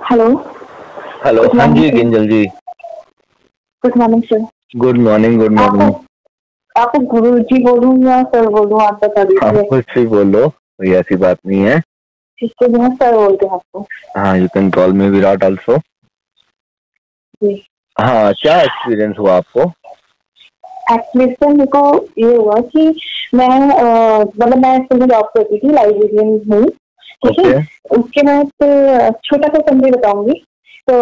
Hello. Hello. Good हाँ morning जी sir. गिंजल जी। Good morning sir. Good morning. Good आपको मॉर्निंग। आपको गुरु जी बोलूं या सर बोलूं, आप बता हाँ दीजिए। कुछ भी बोलो, कोई ऐसी बात नहीं है। जिसके बिना सर बोलते हैं आपको। हाँ you can call me Virat also. जी। हाँ क्या एक्सपीरियंस हुआ आपको? एक्चुअली सर मेरे को ये हुआ कि मैं मतलब मैं स्कूल में जॉब करती थी, लाइब्रेरियन हूँ, ठीक है। ओके। उसके बाद छोटा सा समझे बताऊंगी। तो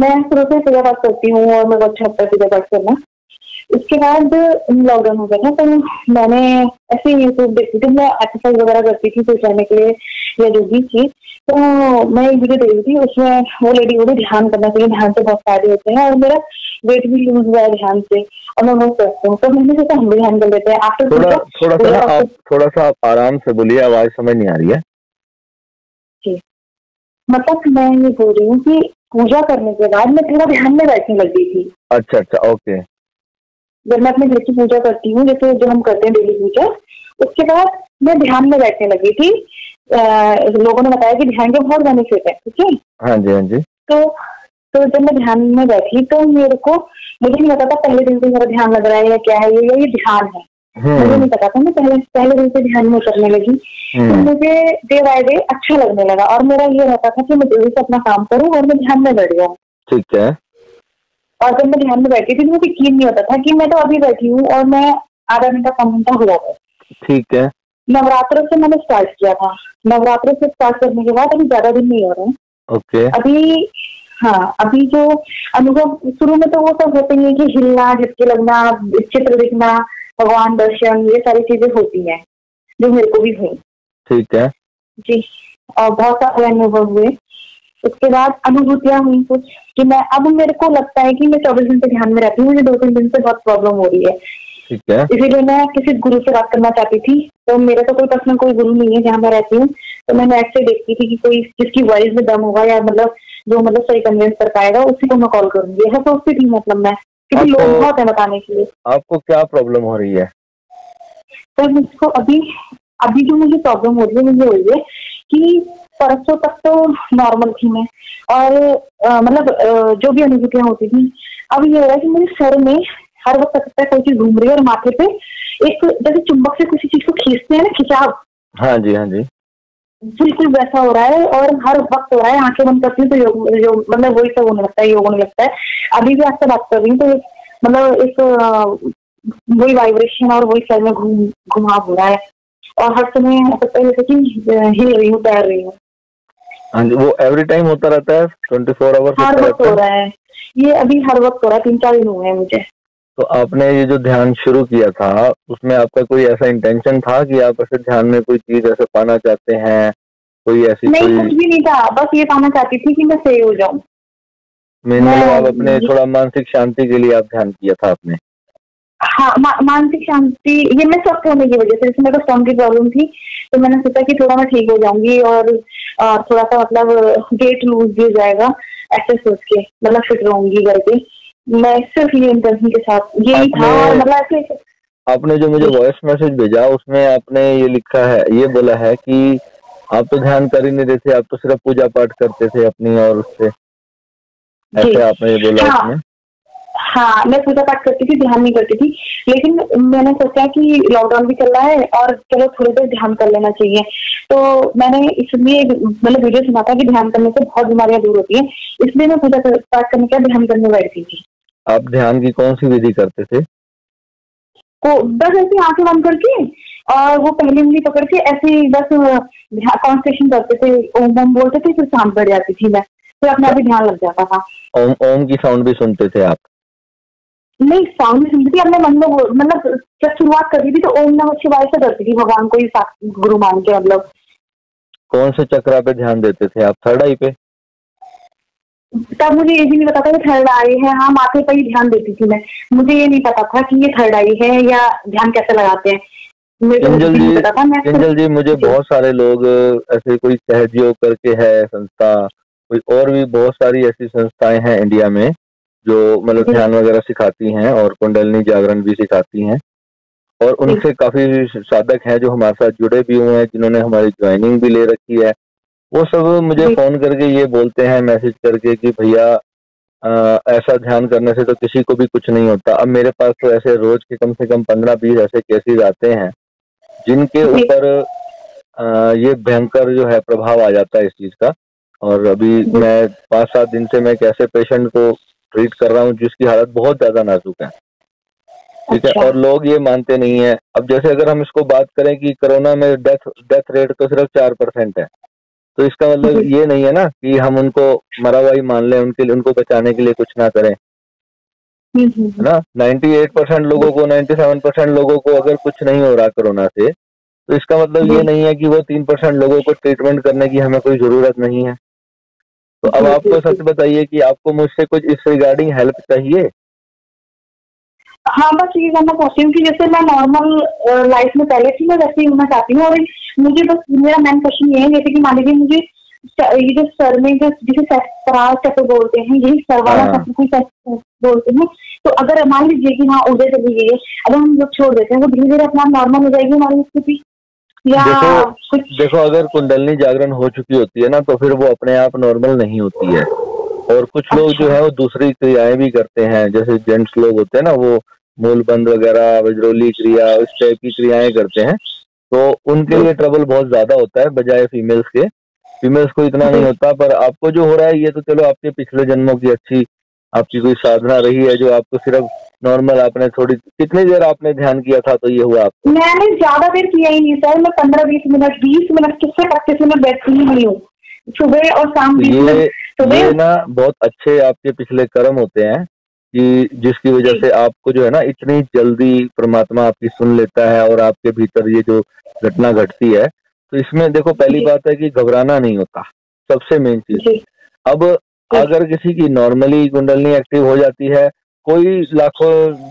मैं शुरू से पूजा पाठ करती हूँ और मेरे को अच्छा लगता है पूजा पाठ करना। उसके बाद लॉकडाउन हो गया था, तो मैंने ऐसे ही यूट्यूब देखती थी, मैं एक्सरसाइज वगैरह करती थी कुछ रहने के लिए या जो भी थी। तो मैं एक वीडियो देख रही थी, उसमें वो लेडी बोली ध्यान करना चाहिए, ध्यान से बहुत फायदे होते हैं, और मेरा वेट भी लूज हुआ है ध्यान से, और मैं बहुत करती हूँ। तो मैंने सोचा हम भी ध्यान कर लेते हैं। आफ्टर थोड़ा थोड़ा सा पूजा ना पाठ आप थोड़ा सा आप आराम से बोलिए, आवाज समझ नहीं आ रही है। की, मतलब मैं ये बोल रही हूँ कि पूजा करने के बाद मैं थोड़ा ध्यान में बैठने लग गई थी। अच्छा अच्छा ओके। जब मैं अपने घर की पूजा करती हूँ, जैसे जो हम करते हैं डेली पूजा, उसके बाद मैं ध्यान में बैठने लगी थी। लोगों ने बताया कि ध्यान के बहुत बेनिफिट है, ठीक है। हाँ जी हाँ जी। तो तो जब मैं ध्यान में बैठी तो मुझे नहीं पता था पहले दिन से मेरा ध्यान लग रहा है या क्या है, ये ध्यान है। मुझे नहीं पता था। मैं पहले पहले दिन से ध्यान में करने लगी, तो मुझे डे बाय डे अच्छा लगने लगा, और मेरा ये रहता था कि मैं जल्दी से अपना काम करूँ और मैं ध्यान में बैठ जाऊँ। ठीक है। और जब मैं ध्यान में बैठी थी तो मुझे यकीन नहीं होता था कि मैं तो अभी बैठी हूँ और मैं आधा घंटा 5 घंटा हो जाता है। ठीक है। नवरात्र से मैंने स्टार्ट किया था। नवरात्र से स्टार्ट करने के बाद अभी ज्यादा दिन नहीं हो रहे हैं ओके। अभी। हाँ, अभी जो अनुभव शुरू में तो वो सब होते हैं कि हिलना, झटके लगना, चित्र दिखना, भगवान दर्शन, ये सारी चीजें होती हैं जो मेरे को भी हुई। ठीक है। जी। और बहुत सारे अनुभव हुए। उसके बाद अनुभूतियां हुई कुछ कि मैं अब मेरे को लगता है कि मैं 24 घंटे ध्यान में रहती हूँ। मुझे 2-3 दिन से बहुत प्रॉब्लम हो रही है, ठीक है। इसीलिए मैं किसी गुरु से बात करना चाहती थी। तो मेरा तो कोई पर्सनल कोई गुरु नहीं है जहाँ मैं रहती हूँ। तो मैं नेट से देखती थी कि कोई जिसकी वॉइस में दम होगा, या मतलब जो मतलब सही कन्विंस कर पाएगा, उसी को मैं कॉल करूंगी, ऐसा सोचती थी। मतलब मैं, क्योंकि लोग आपको बहुत है बताने के लिए। आपको क्या प्रॉब्लम हो रही है? तो मुझको अभी अभी जो मुझे प्रॉब्लम हो रही है, मुझे हो रही है कि परसों तक तो नॉर्मल थी मैं, और मतलब जो भी अनुभूतियां होती थी। अब ये हो रहा है कि मेरे सर में हर वक्त लगता है कोई चीज घूम रही है, और माथे पे एक जैसे चुंबक से किसी चीज को खींचते हैं ना, खिंचाव, हाँ जी हाँ जी। बिल्कुल वैसा हो रहा है, और हर वक्त हो रहा है। आंखें बंद करती हूँ तो योग मतलब वही सब होने लगता है, योग होने लगता है। अभी भी आपसे बात कर रही हूँ तो मतलब एक वही वाइब्रेशन और वही सर में घुमाव हो रहा है, और हर समय ऐसा लगता है जैसे कि हिल रही हूँ, तैर रही हूँ। हाँ जी, वो एवरी टाइम होता रहता है, 24 आवर्स हर होता वक्त रहता हो है? रहा है, ये अभी हर वक्त हो रहा है, 3-4 दिन हुए हैं मुझे। तो आपने ये जो ध्यान शुरू किया था, उसमें आपका कोई ऐसा इंटेंशन था कि आप ऐसे ध्यान में कोई चीज ऐसे पाना चाहते हैं, कोई ऐसी नहीं, कोई कुछ भी नहीं था, बस ये पाना चाहती थी कि मैं सही हो जाऊं। मेन मतलब आप अपने मैं थोड़ा मानसिक शांति के लिए आप ध्यान किया था आपने? हाँ, मानसिक शांति, ये मैं स्वस्थ होने की वजह से, जैसे मेरे को स्टोन की प्रॉब्लम थी, तो मैंने सोचा कि थोड़ा मैं ठीक हो जाऊंगी, और थोड़ा सा मतलब वेट लूज भी हो जाएगा, ऐसे सोच के मतलब फिट रहूंगी करके। मैं सिर्फ ये इंटेंशन के साथ यही था, आपने और मतलब ऐसे। आपने जो मुझे जी। वॉइस मैसेज भेजा उसमें आपने ये लिखा है, ये बोला है कि आप तो ध्यान कर ही नहीं रहे थे, आप तो सिर्फ पूजा पाठ करते थे अपनी और उससे, जी। ऐसे आपने ये बोला हाँ। उसमें। हाँ, मैं पूजा पाठ करती थी, ध्यान नहीं करती थी। लेकिन मैंने सोचा कि लॉकडाउन भी चल रहा है और चलो थोड़ी देर ध्यान कर लेना चाहिए। तो मैंने इसलिए मतलब वीडियो सुना था कि ध्यान करने से बहुत बीमारियां दूर होती हैं, इसलिए मैं पूजा पाठ करने का ध्यान करने बैठती थी। आप ध्यान की कौन सी विधि करते थे? तो बस ऐसी आंखें बंद करके, और वो पहली उंगली पकड़ के ऐसे ही बस कॉन्सेंट्रेशन करते थे, ओम ओम बोलते थे, फिर शांत बैठ जाती थी मैं, फिर अपने आप ही ध्यान लग जाता था। ओम ओम की साउंड भी सुनते थे आप? नहीं, साउंड नहीं सुनती थी, अपने मन में मतलब जब शुरुआत करती थी तो ओम नमः शिवाय से करती थी, भगवान को ही गुरु मान के। मतलब कौन से चक्रा पे ध्यान देते थे आप, थर्ड आई पे? तब मुझे ये भी नहीं पता था कि थर्ड आई है। हाँ, माथे पर ही ध्यान देती थी मैं। मुझे ये नहीं पता था कि ये थर्ड आई है या ध्यान कैसे लगाते हैं, मेरे को कुछ किंजल भी नहीं जी, पता था। मैं किंजल सिर्फ जी मुझे जी। बहुत सारे लोग ऐसे, कोई सहयोग करके है संस्था, कोई और भी बहुत सारी ऐसी संस्थाएं हैं इंडिया में जो मतलब जी। ध्यान वगैरह सिखाती हैं और कुंडलिनी जागरण भी सिखाती हैं, और जी। उनसे काफी साधक हैं जो हमारे साथ जुड़े भी हुए हैं, जिन्होंने हमारी ज्वाइनिंग भी ले रखी है। वो सब मुझे फोन करके ये बोलते हैं, मैसेज करके कि भैया ऐसा ध्यान करने से तो किसी को भी कुछ नहीं होता। अब मेरे पास तो ऐसे रोज के कम से कम 15-20 ऐसे केसेस आते हैं जिनके ऊपर ये भयंकर जो है प्रभाव आ जाता है इस चीज का। और अभी मैं 5-7 दिन से मैं एक ऐसे पेशेंट को ट्रीट कर रहा हूँ जिसकी हालत बहुत ज्यादा नाजुक है, ठीक है, और लोग ये मानते नहीं है। अब जैसे अगर हम इसको बात करें कि कोरोना में डेथ रेट तो सिर्फ 4% है, तो इसका मतलब ये नहीं है ना कि हम उनको मरा हुआ ही मान लें, उनके लिए उनको बचाने के लिए कुछ ना करें, है ना। 98% लोगों को, 97% लोगों को अगर कुछ नहीं हो रहा कोरोना से, तो इसका मतलब ये नहीं है कि वो 3% लोगों को ट्रीटमेंट करने की हमें कोई जरूरत नहीं है। तो अब आपको सच बताइए कि आपको मुझसे कुछ इस रिगार्डिंग हेल्प चाहिए? हाँ, बस ये जानना चाहती हूँ कि जैसे मैं नॉर्मल लाइफ में पहले थी, मैं वैसे ही होना चाहती हूँ। और मुझे बस मेरा मेन क्वेश्चन ये है, जैसे कि मान लीजिए मुझे ये जो सर में जो जिसे सेस्ट्राल चक्र बोलते हैं, यही सर वाला चक्र कोई बोलते हैं, तो अगर मान लीजिए कि हाँ उधर चली गई है, अगर हम लोग छोड़ देते हैं तो धीरे धीरे अपना नॉर्मल हो जाएगी हमारी स्थिति, या देखो अगर कुंडलनी जागरण हो चुकी होती है ना, तो फिर वो अपने आप नॉर्मल नहीं होती है। और कुछ लोग जो है वो दूसरी क्रियाएं भी करते हैं, जैसे जेंट्स लोग होते हैं ना, वो मूलबंध वगैरह, वज्रोली क्रिया, इस टाइप की क्रियाएं करते हैं, तो उनके लिए ट्रबल बहुत ज्यादा होता है बजाय फीमेल्स के। फीमेल्स को इतना नहीं होता। पर आपको जो हो रहा है ये तो चलो आपके पिछले जन्मों की अच्छी आपकी कोई साधना रही है, जो आपको सिर्फ नॉर्मल आपने थोड़ी, कितनी देर आपने ध्यान किया था तो ये हुआ आपको? मैंने ज्यादा देर किया ही नहीं सर, मैं 15-20 मिनट 20 मिनट किससे प्रैक्टिस में बैठती ही नहीं हूँ, सुबह और शाम। ये ना बहुत अच्छे आपके पिछले कर्म होते हैं कि जिसकी वजह से आपको जो है ना इतनी जल्दी परमात्मा आपकी सुन लेता है और आपके भीतर ये जो घटना घटती है। तो इसमें देखो पहली बात है कि घबराना नहीं होता, सबसे मेन चीज। अब अगर किसी की नॉर्मली कुंडलनी एक्टिव हो जाती है, कोई लाखों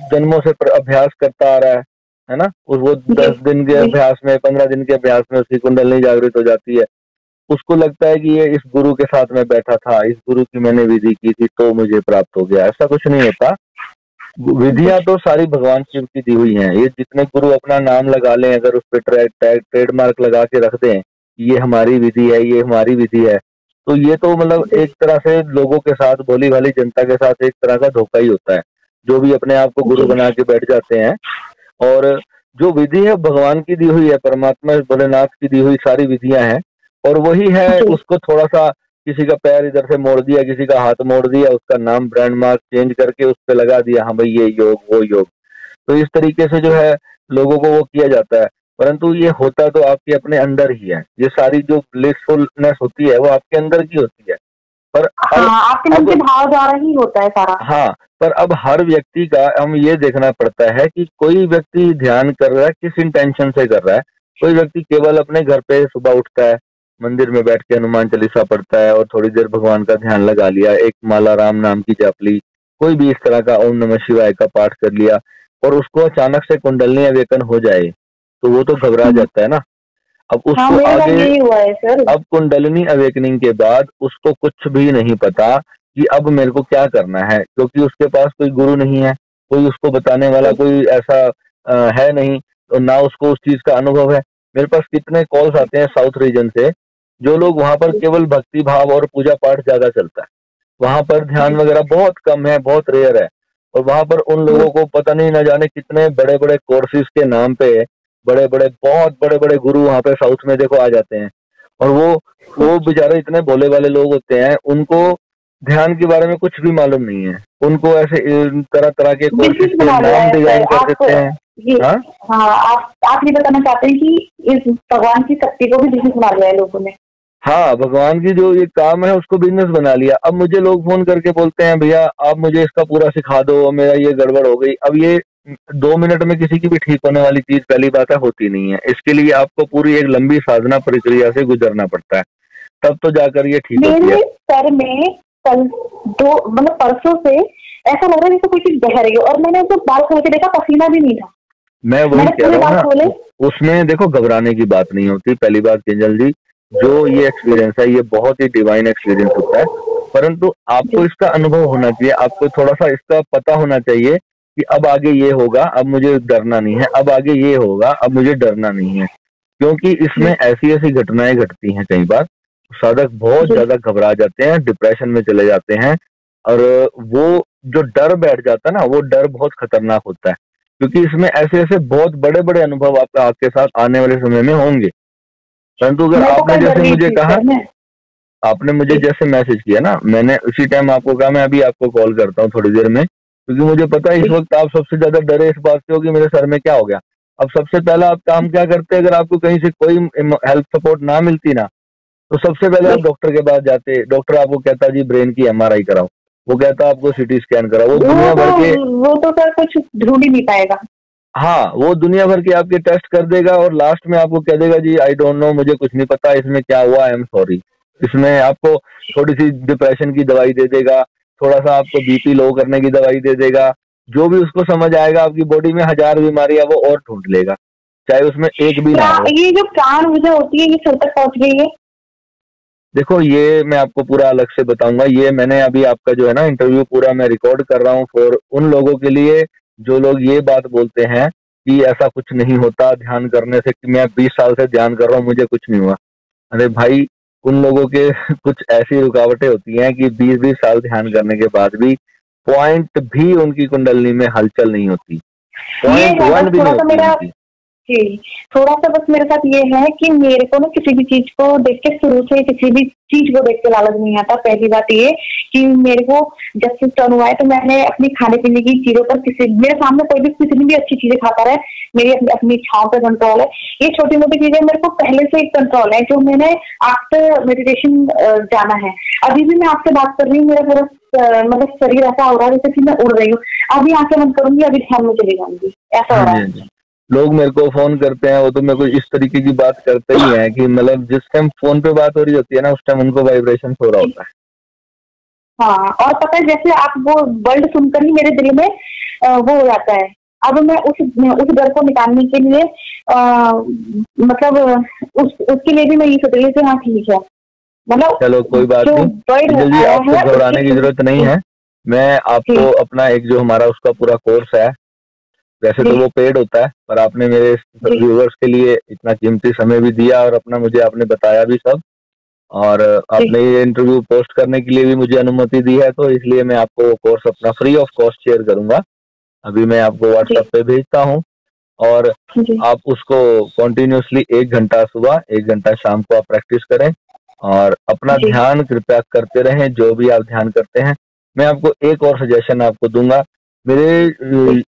जन्मों से अभ्यास करता आ रहा है ना, वो 10 दिन के अभ्यास में, 15 दिन के अभ्यास में उसकी कुंडलनी जागृत हो जाती है। उसको लगता है कि ये इस गुरु के साथ में बैठा था, इस गुरु की मैंने विधि की थी तो मुझे प्राप्त हो गया। ऐसा कुछ नहीं होता। विधियां तो सारी भगवान शिव की दी हुई हैं। ये जितने गुरु अपना नाम लगा लें, अगर उस पर ट्रेडमार्क लगा के रख दें ये हमारी विधि है, ये हमारी विधि है, तो ये तो मतलब एक तरह से लोगों के साथ, भोली भाली जनता के साथ एक तरह का धोखा ही होता है, जो भी अपने आप को गुरु बना के बैठ जाते हैं। और जो विधि है भगवान की दी हुई है, परमात्मा भोलेनाथ की दी हुई सारी विधियां हैं, और वही है। उसको थोड़ा सा किसी का पैर इधर से मोड़ दिया, किसी का हाथ मोड़ दिया, उसका नाम ब्रांड मार्क चेंज करके उस पर लगा दिया, हाँ भाई ये योग वो योग। तो इस तरीके से जो है लोगों को वो किया जाता है, परंतु ये होता तो आपके अपने अंदर ही है। ये सारी जो ब्लिसफुलनेस होती है वो आपके अंदर की होती है। पर आपके मन के भाव द्वारा ही होता है सारा। हाँ, पर अब हर व्यक्ति का हम ये देखना पड़ता है कि कोई व्यक्ति ध्यान कर रहा है किस इंटेंशन से कर रहा है। कोई व्यक्ति केवल अपने घर पे सुबह उठता है, मंदिर में बैठ के हनुमान चालीसा पढ़ता है और थोड़ी देर भगवान का ध्यान लगा लिया, एक माला राम नाम की जप ली, कोई भी इस तरह का ओम नमः शिवाय का पाठ कर लिया, और उसको अचानक से कुंडलनी अवेकन हो जाए तो वो तो घबरा जाता है ना। अब उसको आगे हुआ है सर। अब कुंडलिनी अवेकनिंग के बाद उसको कुछ भी नहीं पता कि अब मेरे को क्या करना है, क्योंकि उसके पास कोई गुरु नहीं है, कोई उसको बताने वाला कोई ऐसा है नहीं, तो ना उसको उस चीज का अनुभव है। मेरे पास कितने कॉल्स आते हैं साउथ रीजन से, जो लोग वहां पर केवल भक्ति भाव और पूजा पाठ ज्यादा चलता है, वहां पर ध्यान वगैरह बहुत कम है, बहुत रेयर है। और वहां पर उन लोगों को पता नहीं न जाने कितने बड़े बड़े कोर्सेज के नाम पे बहुत बड़े बड़े गुरु वहां पे साउथ में देखो आ जाते हैं, और वो बेचारे इतने भोले वाले लोग होते हैं, उनको ध्यान के बारे में कुछ भी मालूम नहीं है। उनको ऐसे तरह तरह के कोर्सेज के नाम डिजाइन कर देते हैं। आप ये बताना चाहते हैं कि इस भगवान की शक्ति को भी बिजनेस बना लिया है लोगों ने। हाँ, भगवान की जो ये काम है उसको बिजनेस बना लिया। अब मुझे लोग फोन करके बोलते हैं भैया आप मुझे इसका पूरा सिखा दो, मेरा ये गड़बड़ हो गई। अब ये 2 मिनट में किसी की भी ठीक होने वाली चीज पहली बात है होती नहीं है। इसके लिए आपको पूरी एक लंबी साधना प्रक्रिया से गुजरना पड़ता है, तब तो जाकर ये ठीक होती है। मेरे सर में कल मतलब परसों से ऐसा लग रहा है जैसे कोई चीज बह रही है, और मैंने तो बाल खोल के देखा, पसीना भी नहीं था। मैं वही कह रहा हूँ ना, उसमें देखो घबराने की बात नहीं होती। पहली बात किंजल जी, जो ये एक्सपीरियंस है ये बहुत ही डिवाइन एक्सपीरियंस होता है, परंतु आपको इसका अनुभव होना चाहिए, आपको थोड़ा सा इसका पता होना चाहिए कि अब आगे ये होगा, अब मुझे डरना नहीं है, अब आगे ये होगा, अब मुझे डरना नहीं है। क्योंकि इसमें ऐसी ऐसी घटनाएं घटती हैं कई बार साधक बहुत ज्यादा घबरा जाते हैं, डिप्रेशन में चले जाते हैं। और वो जो डर बैठ जाता है ना, वो डर बहुत खतरनाक होता है, क्योंकि इसमें ऐसे ऐसे बहुत बड़े बड़े अनुभव आपके साथ आने वाले समय में होंगे। परंतु अगर आपने जैसे मुझे कहा, आपने मुझे जैसे मैसेज किया ना, मैंने उसी टाइम आपको कहा मैं अभी आपको कॉल करता हूँ थोड़ी देर में, क्योंकि मुझे पता है इस वक्त आप सबसे ज्यादा डरे इस बात से हो कि मेरे सर में क्या हो गया। अब सबसे पहला आप काम क्या करते, अगर आपको कहीं से कोई हेल्प सपोर्ट ना मिलती ना, तो सबसे पहले आप डॉक्टर के पास जाते। डॉक्टर आपको कहता जी ब्रेन की एमआरआई कराओ, वो कहता आपको सिटी स्कैन कराओ, वो दुनिया भर के, वो तो सर कुछ ढूंढ ही नहीं पाएगा। हाँ, वो दुनिया भर के आपके टेस्ट कर देगा और लास्ट में आपको कह देगा जी आई डोंट नो, मुझे कुछ नहीं पता इसमें क्या हुआ, आई एम सॉरी। इसमें आपको थोड़ी सी डिप्रेशन की दवाई दे देगा, थोड़ा सा आपको बीपी लो करने की दवाई दे देगा। जो भी उसको समझ आएगा, आपकी बॉडी में 1000 बीमारियां वो और ढूंढ लेगा, चाहे उसमें एक भी ना हो। ये जो प्राण ऊर्जा होती है ये सर तक पहुंच गई है। देखो, ये मैं आपको पूरा अलग से बताऊंगा। ये मैंने अभी आपका जो है ना इंटरव्यू पूरा मैं रिकॉर्ड कर रहा हूँ फॉर उन लोगों के लिए जो लोग ये बात बोलते हैं कि ऐसा कुछ नहीं होता ध्यान करने से, कि मैं 20 साल से ध्यान कर रहा हूँ मुझे कुछ नहीं हुआ। अरे भाई, उन लोगों के कुछ ऐसी रुकावटें होती हैं कि 20-20 साल ध्यान करने के बाद भी पॉइंट भी उनकी कुंडलनी में हलचल नहीं होती, पॉइंट वन भी नहीं होती उनकी। जी, थोड़ा सा बस मेरे साथ ये है कि मेरे को ना किसी भी चीज को देख के, शुरू से किसी भी चीज को देख के लालच नहीं आता। पहली बात ये कि मेरे को जब से टर्न हुआ है तो मैंने अपनी खाने पीने की चीजों पर, किसी मेरे सामने कोई भी कितनी भी अच्छी चीजें खाता रहे, मेरी अपनी इच्छाओं पर कंट्रोल है। ये छोटी मोटी चीजें मेरे को पहले से एक कंट्रोल है जो मैंने आफ्टर मेडिटेशन जाना है। अभी भी मैं आपसे बात कर रही हूँ, मेरा पूरा मतलब शरीर ऐसा हो रहा है जैसे कि मैं उड़ रही हूँ। अभी आंखें बंद करूंगी, अभी ध्यान में चली जाऊंगी, ऐसा हो रहा है। लोग मेरे को फोन करते हैं, वो तो मेरे को इस तरीके की बात करते ही हैं कि मतलब जिस टाइम फोन पे बात हो रही होती है ना, उस टाइम उनको वाइब्रेशन हो रहा होता है। हाँ, और पता है जैसे आप वो वर्ड सुनकर ही मेरे दिल में वो हो जाता है। अब मैं उस डर को निकालने के लिए मतलब उसके लिए भी मैं ये सोच रही हूँ, हाँ ठीक है, मतलब चलो कोई बात नहीं जी, आपको घबराने की जरूरत नहीं है। मैं आपको अपना एक जो हमारा उसका पूरा कोर्स है, वैसे तो वो पेड होता है, पर आपने मेरे व्यूअर्स के लिए इतना कीमती समय भी दिया और अपना मुझे आपने बताया भी सब, और आपने ये इंटरव्यू पोस्ट करने के लिए भी मुझे अनुमति दी है, तो इसलिए मैं आपको कोर्स अपना फ्री ऑफ कॉस्ट शेयर करूंगा। अभी मैं आपको व्हाट्सएप पे भेजता हूँ, और आप उसको कॉन्टिन्यूसली 1 घंटा सुबह 1 घंटा शाम को आप प्रैक्टिस करें और अपना ध्यान कृपया करते रहें। जो भी आप ध्यान करते हैं, मैं आपको एक और सजेशन आपको दूंगा। मेरे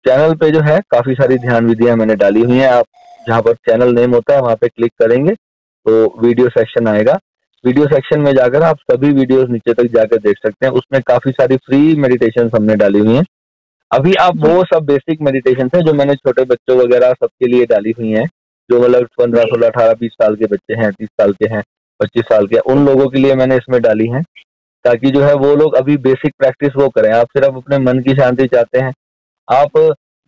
चैनल पे जो है काफी सारी ध्यान विधियां मैंने डाली हुई हैं। आप जहाँ पर चैनल नेम होता है वहां पे क्लिक करेंगे तो वीडियो सेक्शन आएगा। वीडियो सेक्शन में जाकर आप सभी वीडियोस नीचे तक जाकर देख सकते हैं। उसमें काफी सारी फ्री मेडिटेशन हमने डाली हुई हैं। अभी आप वो सब बेसिक मेडिटेशन है जो मैंने छोटे बच्चों वगैरह सबके लिए डाली हुई हैं, जो मतलब 15, 16, 18, 20 साल के बच्चे हैं, 30 साल के हैं, 25 साल के, उन लोगों के लिए मैंने इसमें डाली है, ताकि जो है वो लोग अभी बेसिक प्रैक्टिस वो करें। आप सिर्फ अपने मन की शांति चाहते हैं, आप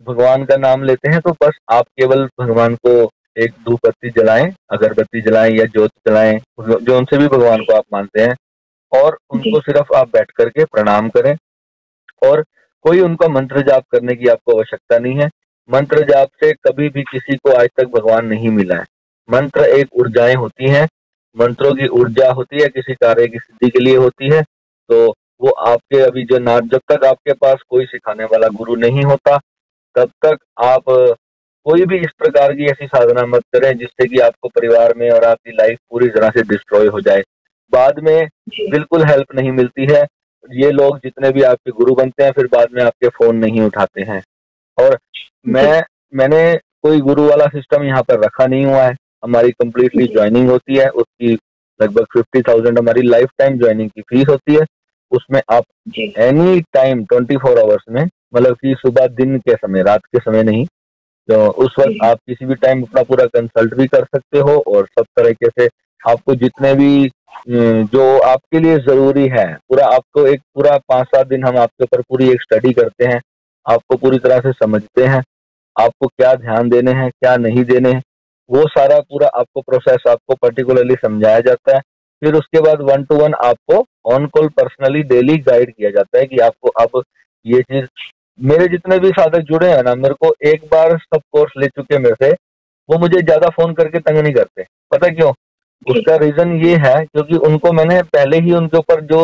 भगवान का नाम लेते हैं, तो बस आप केवल भगवान को एक धूप बत्ती जलाएं, अगरबत्ती जलाएं या ज्योत जलाएं, जो उनसे भी भगवान को आप मानते हैं, और उनको सिर्फ आप बैठ करके प्रणाम करें। और कोई उनका मंत्र जाप करने की आपको आवश्यकता नहीं है। मंत्र जाप से कभी भी किसी को आज तक भगवान नहीं मिला है। मंत्र एक ऊर्जाएं होती हैं, मंत्रों की ऊर्जा होती है, किसी कार्य की सिद्धि के लिए होती है। तो वो आपके अभी जो ना, जब तक आपके पास कोई सिखाने वाला गुरु नहीं होता, तब तक आप कोई भी इस प्रकार की ऐसी साधना मत करें जिससे कि आपको परिवार में और आपकी लाइफ पूरी तरह से डिस्ट्रॉय हो जाए। बाद में बिल्कुल हेल्प नहीं मिलती है। ये लोग जितने भी आपके गुरु बनते हैं, फिर बाद में आपके फोन नहीं उठाते हैं। और मैंने कोई गुरु वाला सिस्टम यहाँ पर रखा नहीं हुआ है। हमारी कंप्लीटली ज्वाइनिंग होती है, उसकी लगभग 50,000 हमारी लाइफ टाइम ज्वाइनिंग की फीस होती है। उसमें आप एनी टाइम 24 आवर्स में, मतलब कि सुबह दिन के समय, रात के समय नहीं, तो उस वक्त आप किसी भी टाइम अपना पूरा कंसल्ट भी कर सकते हो, और सब तरीके से आपको जितने भी जो आपके लिए जरूरी है, पूरा आपको एक पूरा 5-7 दिन हम आपके ऊपर पूरी एक स्टडी करते हैं, आपको पूरी तरह से समझते हैं, आपको क्या ध्यान देने हैं क्या नहीं देने हैं, वो सारा पूरा आपको प्रोसेस आपको पर्टिकुलरली समझाया जाता है। फिर उसके बाद 1 to 1 आपको on call personally daily guide किया जाता है कि आपको अब ये चीज, मेरे जितने भी साधक जुड़े हैं ना, मेरे को एक बार सब कोर्स ले चुके मेरे से, वो मुझे ज्यादा फोन करके तंग नहीं करते। पता क्यों? उसका रीजन ये है क्योंकि उनको मैंने पहले ही उनके ऊपर जो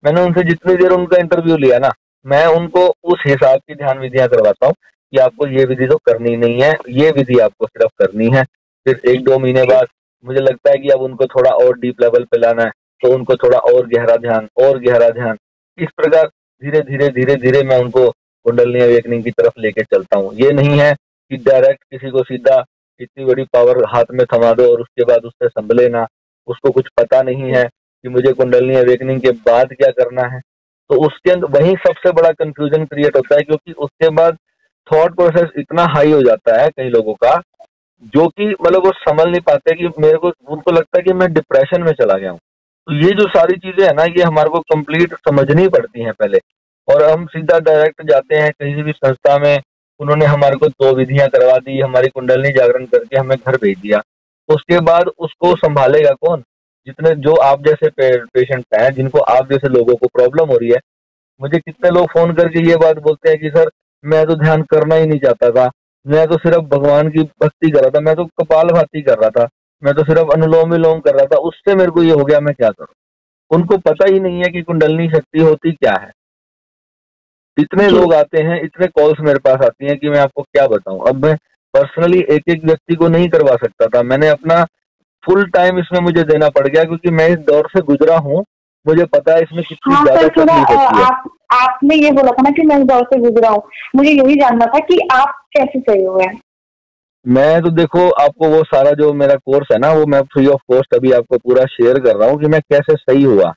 मैंने उनसे जितनी देर उनका इंटरव्यू लिया ना, मैं उनको उस हिसाब की ध्यान विधियां करवाता हूँ कि आपको ये विधि तो करनी नहीं है, ये विधि आपको सिर्फ करनी है। फिर 1-2 महीने बाद मुझे लगता है कि अब उनको थोड़ा और डीप लेवल पे लाना है, तो उनको थोड़ा और गहरा ध्यान, और गहरा ध्यान। इस प्रकार धीरे धीरे धीरे धीरे मैं उनको कुंडलिनी अवेकनिंग की तरफ लेके चलता हूँ। ये नहीं है कि डायरेक्ट किसी को सीधा इतनी बड़ी पावर हाथ में थमा दो और उसके बाद उससे संभले ना, उसको कुछ पता नहीं है कि मुझे कुंडलिनी अवेकनिंग के बाद क्या करना है। तो उसके अंदर वही सबसे बड़ा कंफ्यूजन क्रिएट होता है, क्योंकि उसके बाद थॉट प्रोसेस इतना हाई हो जाता है कई लोगों का, जो कि मतलब वो समझ नहीं पाते कि मेरे को, उनको लगता है कि मैं डिप्रेशन में चला गया हूँ। तो ये जो सारी चीजें है ना, ये हमारे को कंप्लीट समझनी पड़ती हैं पहले, और हम सीधा डायरेक्ट जाते हैं किसी भी संस्था में, उन्होंने हमारे को 2 विधियां करवा दी, हमारी कुंडलिनी जागरण करके हमें घर भेज दिया। उसके बाद उसको संभालेगा कौन? जितने जो आप जैसे पेशेंट हैं, जिनको आप जैसे लोगों को प्रॉब्लम हो रही है। मुझे कितने लोग फोन करके ये बात बोलते हैं कि सर मैं तो ध्यान करना ही नहीं चाहता था, मैं तो सिर्फ भगवान की भक्ति कर रहा था, मैं तो कपालभाति कर रहा था, मैं तो सिर्फ अनुलोम विलोम कर रहा था, उससे मेरे को ये हो गया, मैं क्या करूं? उनको पता ही नहीं है कि कुंडलिनी शक्ति होती क्या है। इतने लोग आते हैं, इतने कॉल्स मेरे पास आती हैं कि मैं आपको क्या बताऊं। अब मैं पर्सनली एक एक व्यक्ति को नहीं करवा सकता था, मैंने अपना फुल टाइम इसमें मुझे देना पड़ गया, क्योंकि मैं इस दौर से गुजरा हूँ, मुझे पता है इसमें कितनी हाँ ज्यादा सर, थोड़ा तकलीफ होती है। आपने ये बोला था ना कि मैं इस दौर से गुजरा हूँ, मुझे यही जानना था कि आप कैसे सही हुए हैं। मैं तो देखो आपको वो सारा जो मेरा कोर्स है ना, वो मैं फ्री ऑफ कॉस्ट अभी आपको पूरा शेयर कर रहा हूँ कि मैं कैसे सही हुआ।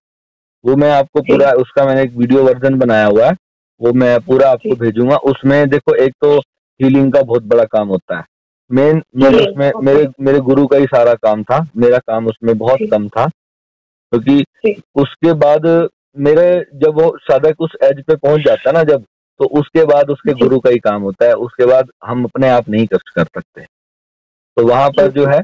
वो मैं आपको पूरा, उसका मैंने एक वीडियो वर्जन बनाया हुआ है, वो मैं पूरा आपको भेजूंगा। उसमें देखो, एक तो हीलिंग का बहुत बड़ा काम होता है, मेन मेरे उसमें मेरे गुरु का ही सारा काम था, मेरा काम उसमें बहुत कम था। क्योंकि उसके बाद मेरे, जब वो साधक उस एज पे पहुंच जाता है ना, जब, तो उसके बाद उसके गुरु का ही काम होता है, उसके बाद हम अपने आप नहीं कष्ट कर सकते। तो वहां पर जो है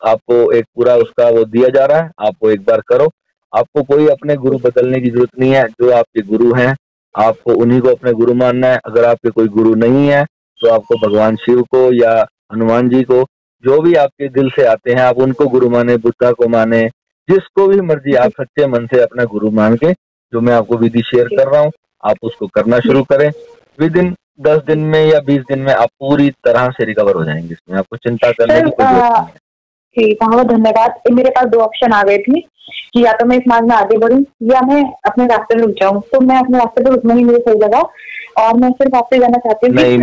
आपको एक पूरा उसका वो दिया जा रहा है, आप वो एक बार करो। आपको कोई अपने गुरु बदलने की जरूरत नहीं है, जो आपके गुरु हैं आपको उन्हीं को अपने गुरु मानना है। अगर आपके कोई गुरु नहीं है तो आपको भगवान शिव को या हनुमान जी को, जो भी आपके दिल से आते हैं, आप उनको गुरु माने, बुद्धा को माने, जिसको भी मर्जी आप सच्चे मन से अपना गुरु मान के, जो मैं आपको विधि शेयर कर रहा हूँ, आप उसको करना शुरू करें। विद इन 10 दिन में या 20 दिन में आप पूरी तरह से रिकवर हो जाएंगे, इसमें आपको चिंता करने की कोई जरूरत नहीं है। ठीक, बहुत धन्यवाद। मेरे पास 2 ऑप्शन आ गए थे कि या तो मैं इस मार्ग में आगे बढ़ूं या मैं अपने रास्ते में रुक जाऊं। तो मैं अपने रास्ते पे रुकना ही मुझे सही लगा, और मैं सिर्फ आपसे जानना चाहती हूँ। नहीं,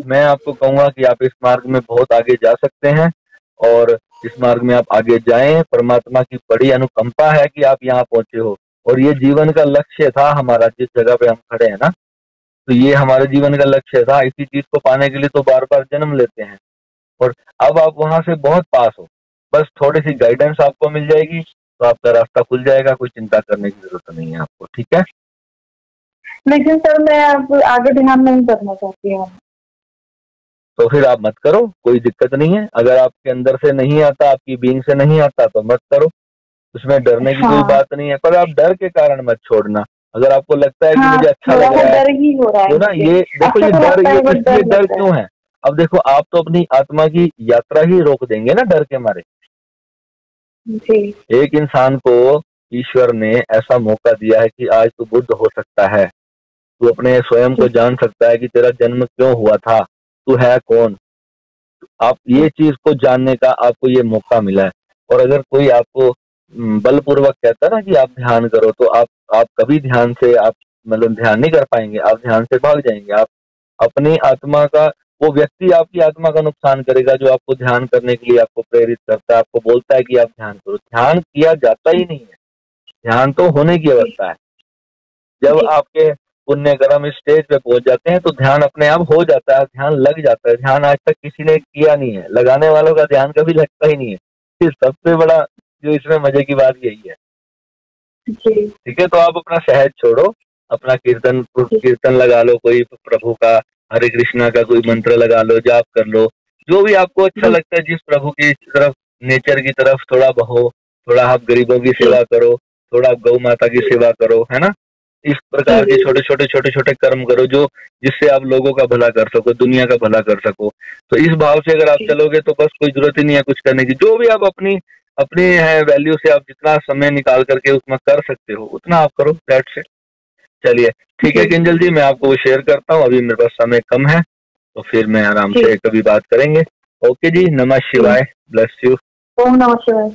मैं आपको कहूंगा कि आप इस मार्ग में बहुत आगे जा सकते हैं, और इस मार्ग में आप आगे जाएं। परमात्मा की बड़ी अनुकंपा है कि आप यहाँ पहुंचे हो, और ये जीवन का लक्ष्य था हमारा, जिस जगह पे हम खड़े हैं ना, तो ये हमारे जीवन का लक्ष्य था। इसी चीज को पाने के लिए तो बार बार जन्म लेते हैं, और अब आप वहां से बहुत पास हो। बस थोड़ी सी गाइडेंस आपको मिल जाएगी तो आपका रास्ता खुल जाएगा, कोई चिंता करने की जरूरत नहीं है आपको, ठीक है? लेकिन सर मैं अब आगे ध्यान नहीं करना चाहती हूँ। तो फिर आप मत करो, कोई दिक्कत नहीं है। अगर आपके अंदर से नहीं आता, आपकी बीइंग से नहीं आता, तो मत करो, उसमें डरने की कोई बात नहीं है। पर आप डर के कारण मत छोड़ना। अगर आपको लगता है कि मुझे अच्छा लग रहा है, डर ही हो रहा है तो ना, ये देखो, ये डर क्यों है? अब देखो, आप तो अपनी आत्मा की यात्रा ही रोक देंगे ना डर के मारे। एक इंसान को ईश्वर ने ऐसा मौका दिया है कि आज तू बुद्ध हो सकता है, तू अपने स्वयं को जान सकता है कि तेरा जन्म क्यों हुआ था, तू है कौन। आप ये चीज को जानने का आपको ये मौका मिला है। और अगर कोई आपको बलपूर्वक कहता है ना कि आप ध्यान करो, तो आप कभी ध्यान से, आप मतलब ध्यान नहीं कर पाएंगे, आप ध्यान से भाग जाएंगे। आप अपनी आत्मा का, वो व्यक्ति आपकी आत्मा का नुकसान करेगा जो आपको ध्यान करने के लिए आपको प्रेरित करता है, आपको बोलता है कि आप ध्यान करो। ध्यान किया जाता ही नहीं है, ध्यान तो होने की अवस्था है। जब आपके पुण्य कर्म इस स्टेज पे पहुंच जाते हैं तो ध्यान अपने आप हो जाता है, ध्यान लग जाता है। ध्यान आज तक किसी ने किया नहीं है, लगाने वालों का ध्यान कभी लगता ही नहीं है। फिर सबसे बड़ा जो इसमें मजे की बात यही है, ठीक है? तो आप अपना सहज छोड़ो, अपना कीर्तन लगा लो, कोई प्रभु का, हरे कृष्णा का कोई मंत्र लगा लो, जाप कर लो, जो भी आपको अच्छा लगता है। जिस प्रभु की तरफ, नेचर की तरफ थोड़ा बहो, थोड़ा आप गरीबों की सेवा करो, थोड़ा गौ माता की सेवा करो, है ना? इस प्रकार के छोटे छोटे कर्म करो जो, जिससे आप लोगों का भला कर सको, दुनिया का भला कर सको। तो इस भाव से अगर आप चलोगे तो बस कोई जरूरत ही नहीं है कुछ करने की। जो भी आप अपनी अपनी वैल्यू से आप जितना समय निकाल करके उसमें कर सकते हो उतना आप करो, दैट्स इट। चलिए ठीक है किंजल जी, मैं आपको वो शेयर करता हूँ, अभी मेरे पास समय कम है, तो फिर मैं आराम से कभी बात करेंगे। ओके जी, नमः शिवाय, ब्लेस यू। ओम नमः शिवाय।